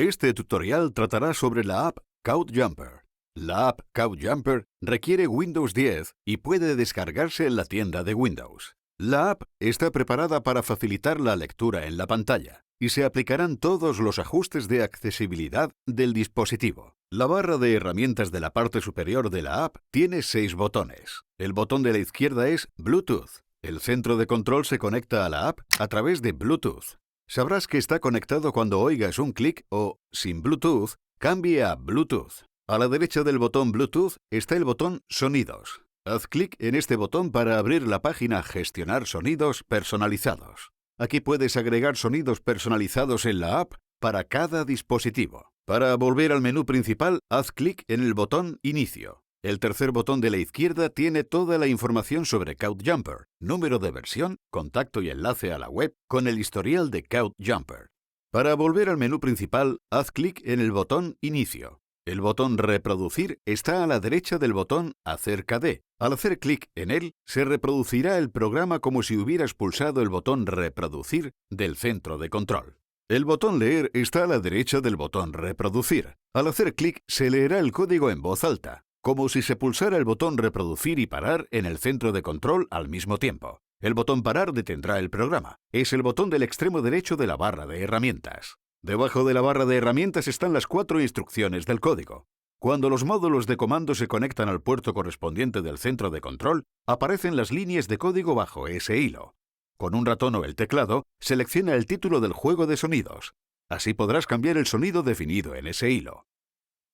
Este tutorial tratará sobre la app CodeJumper. La app CodeJumper requiere Windows 10 y puede descargarse en la tienda de Windows. La app está preparada para facilitar la lectura en la pantalla y se aplicarán todos los ajustes de accesibilidad del dispositivo. La barra de herramientas de la parte superior de la app tiene 6 botones. El botón de la izquierda es Bluetooth. El centro de control se conecta a la app a través de Bluetooth. Sabrás que está conectado cuando oigas un clic o, sin Bluetooth, cambie a Bluetooth. A la derecha del botón Bluetooth está el botón Sonidos. Haz clic en este botón para abrir la página Gestionar sonidos personalizados. Aquí puedes agregar sonidos personalizados en la app para cada dispositivo. Para volver al menú principal, haz clic en el botón Inicio. El tercer botón de la izquierda tiene toda la información sobre CodeJumper, número de versión, contacto y enlace a la web con el historial de CodeJumper. Para volver al menú principal, haz clic en el botón Inicio. El botón Reproducir está a la derecha del botón Acerca de. Al hacer clic en él, se reproducirá el programa como si hubieras pulsado el botón Reproducir del centro de control. El botón Leer está a la derecha del botón Reproducir. Al hacer clic, se leerá el código en voz alta, como si se pulsara el botón Reproducir y Parar en el centro de control al mismo tiempo. El botón Parar detendrá el programa. Es el botón del extremo derecho de la barra de herramientas. Debajo de la barra de herramientas están las 4 instrucciones del código. Cuando los módulos de comando se conectan al puerto correspondiente del centro de control, aparecen las líneas de código bajo ese hilo. Con un ratón o el teclado, selecciona el título del juego de sonidos. Así podrás cambiar el sonido definido en ese hilo.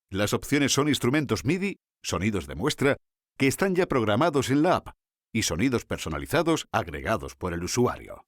Las opciones son instrumentos MIDI, sonidos de muestra, que están ya programados en la app, y sonidos personalizados agregados por el usuario.